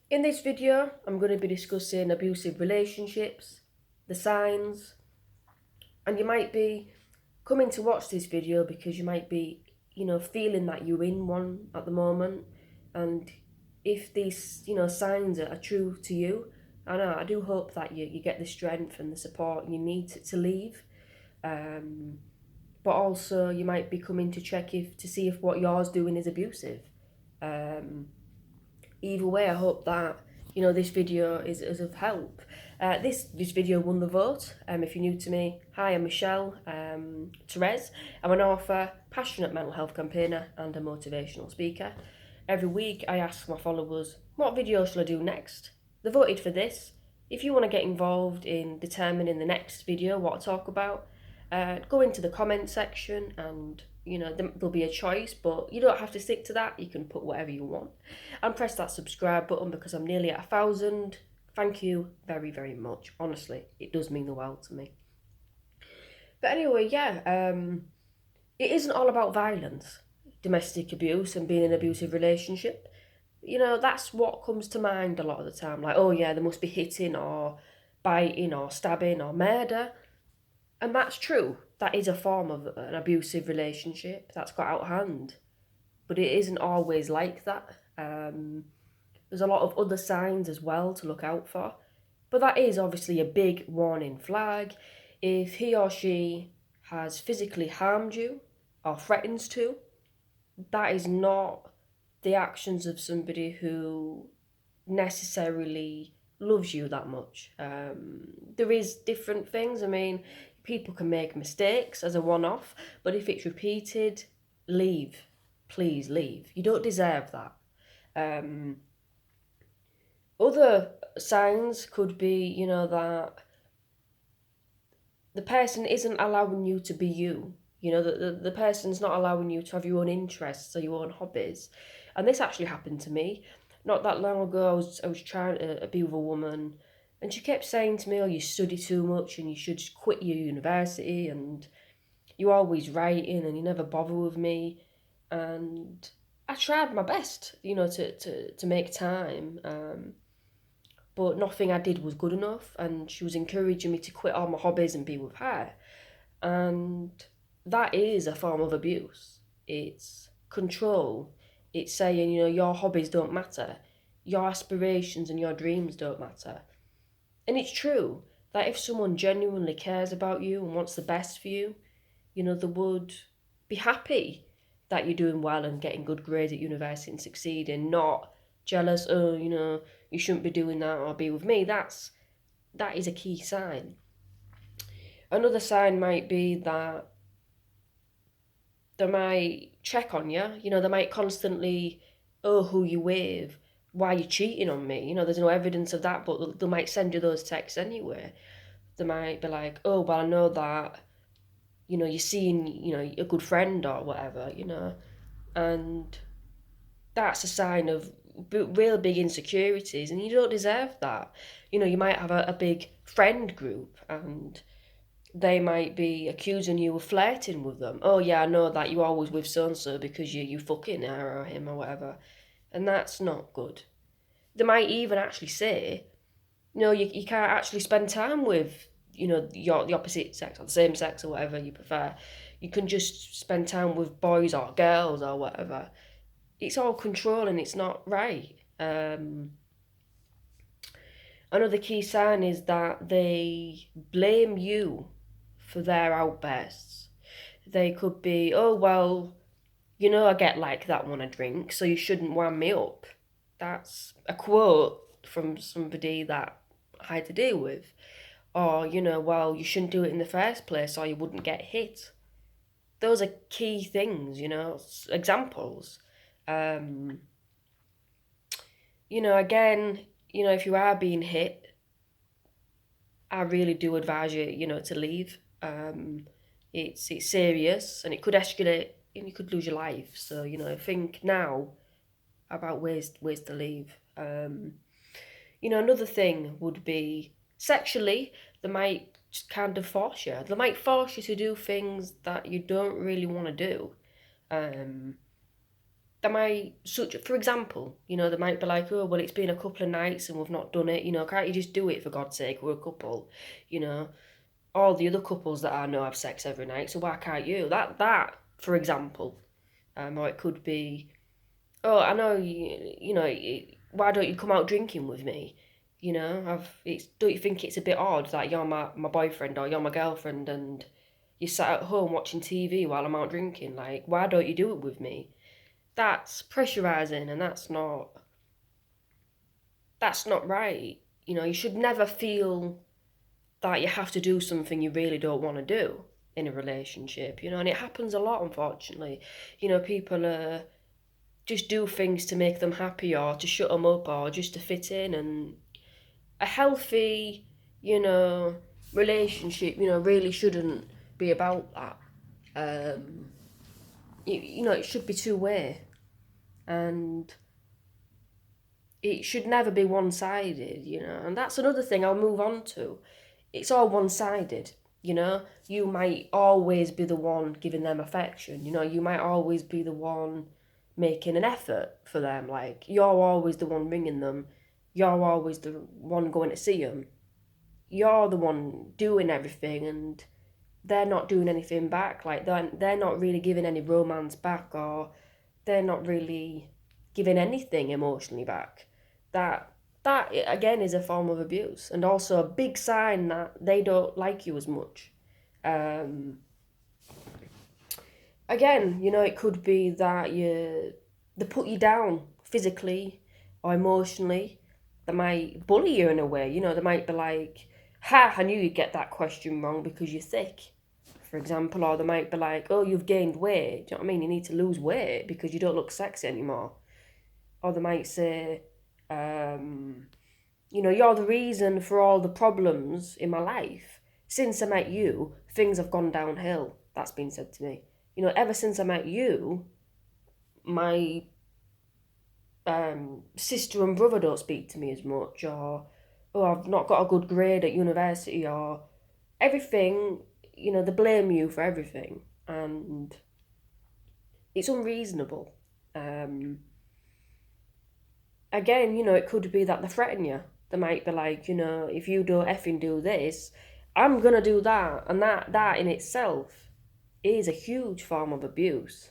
In this video, I'm going to be discussing abusive relationships, the signs, and you might be coming to watch this video because you might be, feeling that you're in one at the moment. And if these, signs are true to you, I do hope that you get the strength and the support you need to leave. Um, but also you might be coming to check if to see if what yours doing is abusive. Um, Either way, I hope that this video is of help. This video won the vote. If you're new to me, hi, I'm Michelle Therese. I'm an author, passionate mental health campaigner, and a motivational speaker. Every week, I ask my followers, what video shall I do next? They voted for this. If you want to get involved in determining the next video, what to talk about, go into the comment section and there'll be a choice, but you don't have to stick to that. You can put whatever you want and press that subscribe button because I'm nearly at 1,000. Thank you very, very much. Honestly, it does mean the world to me. But anyway, it isn't all about violence, domestic abuse, and being in an abusive relationship. That's what comes to mind a lot of the time. Like, oh yeah, there must be hitting or biting or stabbing or murder. And that's true. That is a form of an abusive relationship that's got out of hand. But it isn't always like that. There's a lot of other signs as well to look out for. But that is obviously a big warning flag. If he or she has physically harmed you or threatens to, that is not the actions of somebody who necessarily loves you that much. There is different things. I mean, people can make mistakes as a one-off, but if it's repeated, leave. Please leave. You don't deserve that. Um, Other signs could be, that the person isn't allowing you to be you. The person's not allowing you to have your own interests or your own hobbies. And this actually happened to me. Not that long ago, I was trying to be with a woman, and she kept saying to me, oh, you study too much and you should just quit your university and you're always writing and you never bother with me. And I tried my best, to make time. But nothing I did was good enough, and she was encouraging me to quit all my hobbies and be with her. And that is a form of abuse. It's control. It's saying, your hobbies don't matter, your aspirations and your dreams don't matter. And it's true that if someone genuinely cares about you and wants the best for you, they would be happy that you're doing well and getting good grades at university and succeeding, not jealous, oh, you shouldn't be doing that or be with me. That is a key sign. Another sign might be that they might check on you. They might constantly, oh, who you with? Why are you cheating on me? There's no evidence of that, but they might send you those texts anyway. They might be like, oh, well, I know that, you're seeing, a good friend or whatever, and that's a sign of real big insecurities, and you don't deserve that. You might have a big friend group and they might be accusing you of flirting with them. Oh yeah, I know that you're always with so and so because you fucking her or him or whatever, and that's not good. They might even actually say, no, you can't actually spend time with the opposite sex or the same sex or whatever you prefer. You can just spend time with boys or girls or whatever. It's all control and it's not right. Another key sign is that they blame you for their outbursts. They could be, oh, well, I get like that when I drink, so you shouldn't wind me up. That's a quote from somebody that I had to deal with. Or, well, you shouldn't do it in the first place or you wouldn't get hit. Those are key things, examples. Um, Again, if you are being hit, I really do advise you, to leave. It's serious and it could escalate and you could lose your life. So, think now about ways to leave. Another thing would be sexually, they might just kind of force you. They might force you to do things that you don't really want to do. Um, They might, for example, they might be like, oh, well, it's been a couple of nights and we've not done it. Can't you just do it for God's sake? We're a couple. You know, all the other couples that I know have sex every night, so why can't you? That, for example, or it could be, oh, I know why don't you come out drinking with me? Don't you think it's a bit odd that you're my boyfriend or you're my girlfriend and you sat at home watching TV while I'm out drinking? Like, why don't you do it with me? That's pressurizing, and that's not right. You should never feel that you have to do something you really don't want to do in a relationship. And it happens a lot, unfortunately. People just do things to make them happy or to shut them up or just to fit in. And a healthy, you know, relationship, really shouldn't be about that. It should be two-way. And it should never be one-sided, And that's another thing I'll move on to. It's all one-sided, You might always be the one giving them affection, You might always be the one making an effort for them. Like, you're always the one ringing them. You're always the one going to see them. You're the one doing everything, and they're not doing anything back. Like, they're not really giving any romance back, or they're not really giving anything emotionally back. That again is a form of abuse, and also a big sign that they don't like you as much. Again, it could be that they put you down physically or emotionally. They might bully you in a way. They might be like, "Ha! I knew you'd get that question wrong because you're thick," for example. Or they might be like, "Oh, you've gained weight. Do you know what I mean? You need to lose weight because you don't look sexy anymore." Or they might say, "You're the reason for all the problems in my life. Since I met you, things have gone downhill." That's been said to me. Ever since I met you, my sister and brother don't speak to me as much, or, oh, I've not got a good grade at university, or everything, they blame you for everything, and it's unreasonable. Again, it could be that they threaten you. They might be like, if you don't effing do this, I'm gonna do that, and that in itself is a huge form of abuse.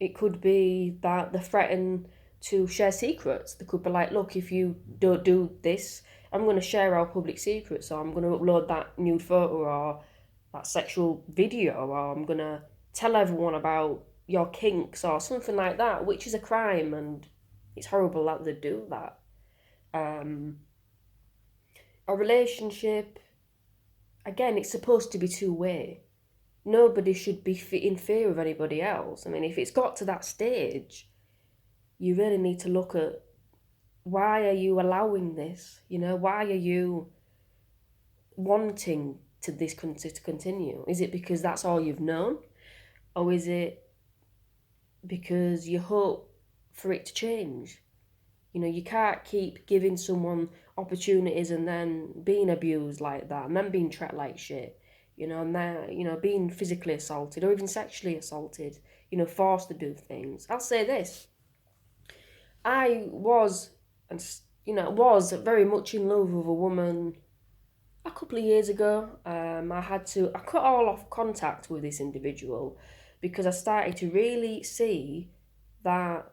It could be that they threaten to share secrets. They could be like, look, if you don't do this, I'm going to share our public secrets, or I'm going to upload that nude photo or that sexual video, or I'm going to tell everyone about your kinks or something like that, which is a crime, and it's horrible that they do that. A relationship, again, it's supposed to be two-way. Nobody should be in fear of anybody else. I mean, if it's got to that stage, you really need to look at, why are you allowing this? Why are you wanting this to continue? Is it because that's all you've known? Or is it because you hope for it to change? You can't keep giving someone opportunities and then being abused like that, and then being treated like shit. And they're, being physically assaulted or even sexually assaulted, forced to do things. I'll say this. I was very much in love with a woman a couple of years ago. I cut all off contact with this individual because I started to really see that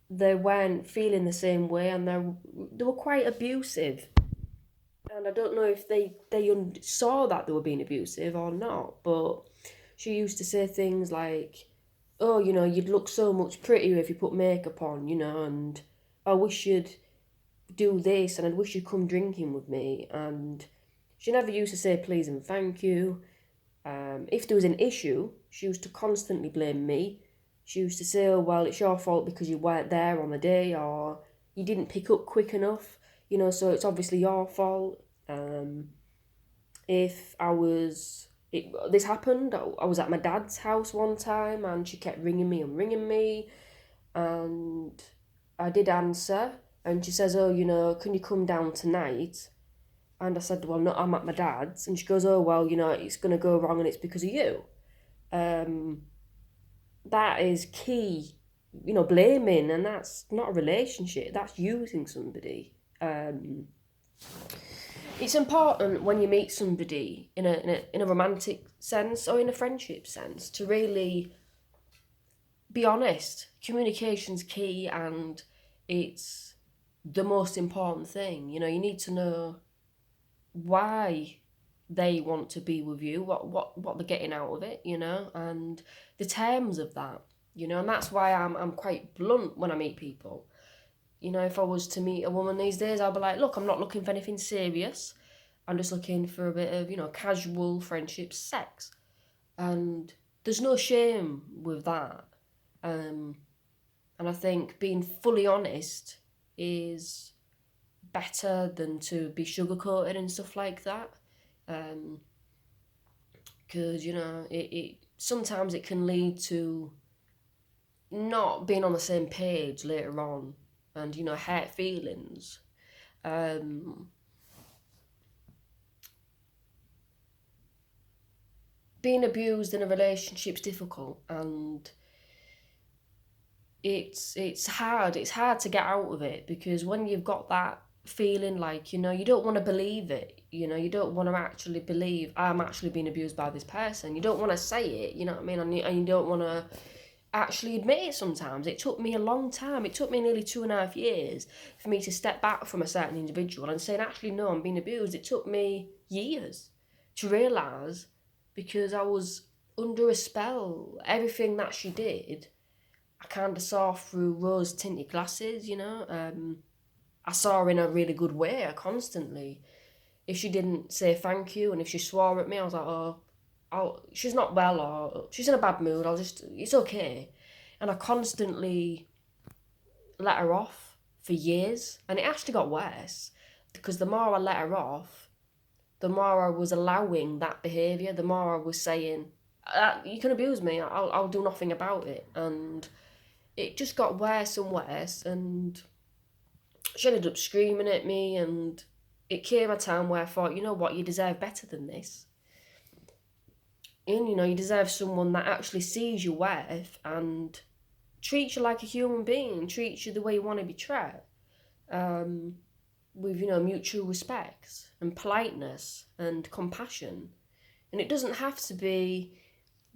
they weren't feeling the same way, and they were quite abusive. And I don't know if they saw that they were being abusive or not, but she used to say things like, "Oh, you'd look so much prettier if you put makeup on, and I wish you'd do this, and I wish you'd come drinking with me." And she never used to say please and thank you. If there was an issue, she used to constantly blame me. She used to say, "Oh, well, it's your fault because you weren't there on the day, or you didn't pick up quick enough, so it's obviously your fault." If this happened, I was at my dad's house one time and she kept ringing me, and I did answer, and she says, "Oh, can you come down tonight?" And I said, "Well, no, I'm at my dad's." And she goes, "Oh, well, it's going to go wrong and it's because of you." that is key. Blaming, and that's not a relationship, that's using somebody. It's important when you meet somebody in a romantic sense or in a friendship sense to really be honest. Communication's key, and it's the most important thing. You need to know why they want to be with you, what they're getting out of it, and the terms of that, and that's why I'm quite blunt when I meet people. If I was to meet a woman these days, I'll be like, look, I'm not looking for anything serious. I'm just looking for a bit of, casual friendship, sex. And there's no shame with that. And I think being fully honest is better than to be sugarcoated and stuff like that. Because, it sometimes it can lead to not being on the same page later on, and hurt feelings. Being abused in a relationship's difficult, and it's hard to get out of it, because when you've got that feeling, like, you don't want to believe it, you don't want to actually believe I'm actually being abused by this person. You don't want to say it, you know what I mean, and you don't want to actually admit it. Sometimes it took me a long time. It took me nearly 2.5 years for me to step back from a certain individual and saying, actually, no, I'm being abused. It took me years to realise, because I was under a spell. Everything that she did, I kind of saw through rose-tinted glasses, I saw her in a really good way constantly. If she didn't say thank you, and if she swore at me, I was like, oh, she's not well, or she's in a bad mood, it's okay. And I constantly let her off for years, and it actually got worse, because the more I let her off, the more I was allowing that behaviour, the more I was saying, you can abuse me, I'll do nothing about it. And it just got worse and worse, and she ended up screaming at me, and it came a time where I thought, you know what, you deserve better than this. And, you deserve someone that actually sees your worth and treats you like a human being, treats you the way you want to be treated, with, mutual respect and politeness and compassion. And it doesn't have to be,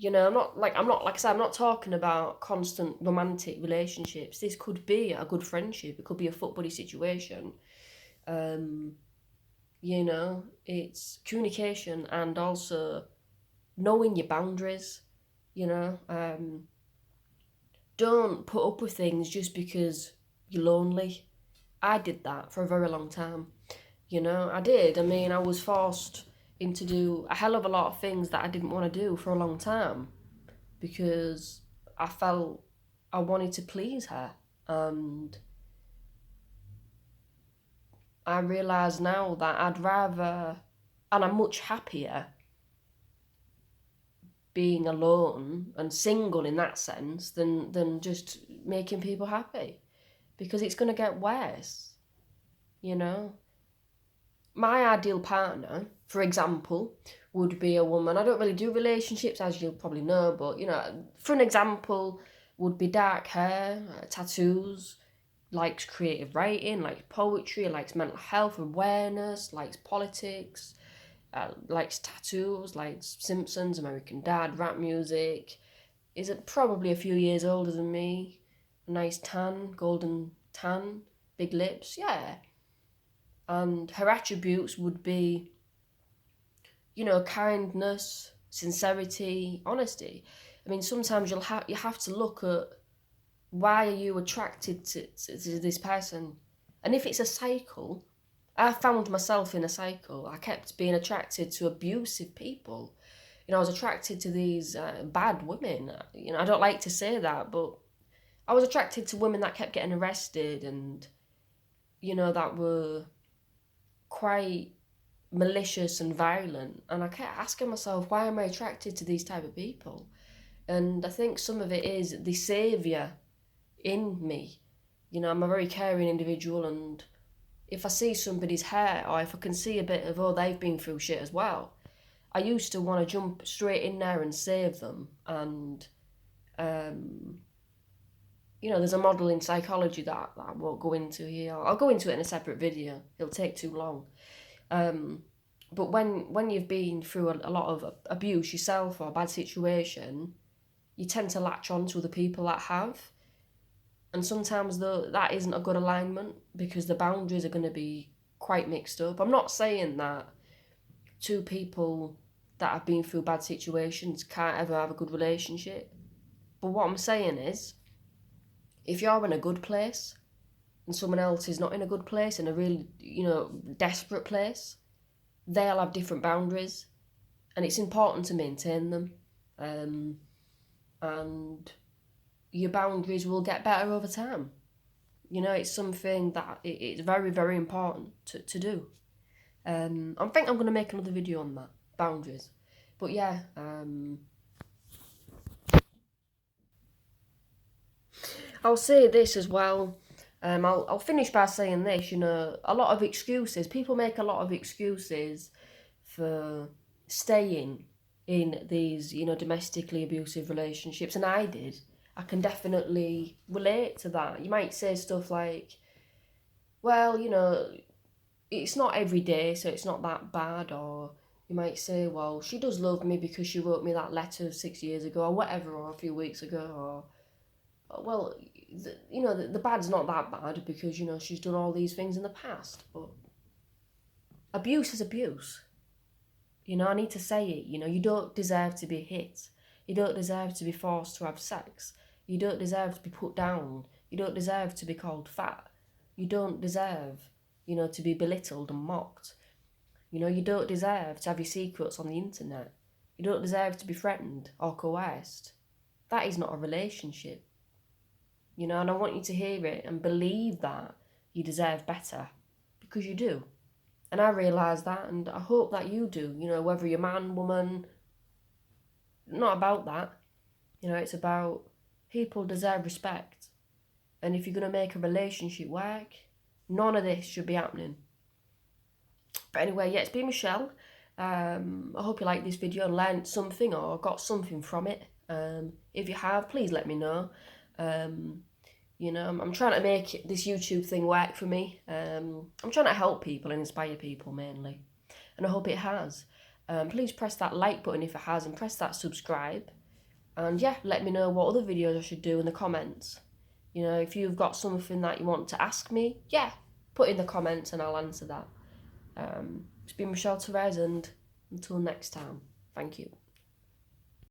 I'm not like I said, I'm not talking about constant romantic relationships. This could be a good friendship. It could be a foot buddy situation. It's communication, and also knowing your boundaries. Don't put up with things just because you're lonely. I did that for a very long time. I did. I mean, I was forced into do a hell of a lot of things that I didn't want to do for a long time, because I felt I wanted to please her. And I realise now that I'd rather, and I'm much happier being alone and single in that sense than just making people happy, because it's going to get worse. My ideal partner, for example, would be a woman. I don't really do relationships, as you'll probably know, but for an example, would be dark hair, tattoos, likes creative writing, likes poetry, likes mental health awareness, likes politics, likes tattoos, likes Simpsons, American Dad, rap music, is probably a few years older than me, a nice tan, golden tan, big lips, yeah. And her attributes would be, kindness, sincerity, honesty. I mean, sometimes you have to look at, why are you attracted to this person? And if it's a cycle, I found myself in a cycle. I kept being attracted to abusive people. I was attracted to these bad women. I don't like to say that, but I was attracted to women that kept getting arrested, and, that were quite malicious and violent. And I kept asking myself, why am I attracted to these type of people? And I think some of it is the saviour in me. I'm a very caring individual, and if I see somebody's hurt, or if I can see a bit of, oh, they've been through shit as well, I used to want to jump straight in there and save them, and You know, there's a model in psychology that I won't go into here. I'll go into it in a separate video. It'll take too long. But when you've been through a lot of abuse yourself or a bad situation, you tend to latch on to other people that have. And sometimes though that isn't a good alignment because the boundaries are going to be quite mixed up. I'm not saying that two people that have been through bad situations can't ever have a good relationship. But what I'm saying is, if you're in a good place and someone else is not in a good place, in a really, desperate place, they'll have different boundaries, and it's important to maintain them. And your boundaries will get better over time. You know, it's something that it's very, very important to do. I think I'm going to make another video on that, boundaries. But yeah, I'll say this as well. I'll finish by saying this. You know, a lot of excuses. People make a lot of excuses for staying in these, domestically abusive relationships, and I did. I can definitely relate to that. You might say stuff like, well, it's not every day, so it's not that bad, or you might say, well, she does love me because she wrote me that letter 6 years ago, or whatever, or a few weeks ago, or, well, the bad's not that bad because, she's done all these things in the past, but abuse is abuse. I need to say it, you don't deserve to be hit. You don't deserve to be forced to have sex. You don't deserve to be put down. You don't deserve to be called fat. You don't deserve, to be belittled and mocked. You don't deserve to have your secrets on the internet. You don't deserve to be threatened or coerced. That is not a relationship. And I want you to hear it and believe that you deserve better, because you do. And I realise that, and I hope that you do, whether you're man, woman, not about that. It's about people deserve respect. And if you're going to make a relationship work, none of this should be happening. But anyway, yeah, it's been Michelle. I hope you liked this video and learned something or got something from it. If you have, please let me know. I'm trying to make this YouTube thing work for me. I'm trying to help people and inspire people mainly. And I hope it has. Please press that like button if it has, and press that subscribe. And yeah, let me know what other videos I should do in the comments. If you've got something that you want to ask me, yeah, put in the comments and I'll answer that. It's been Michelle Therese, and until next time, thank you.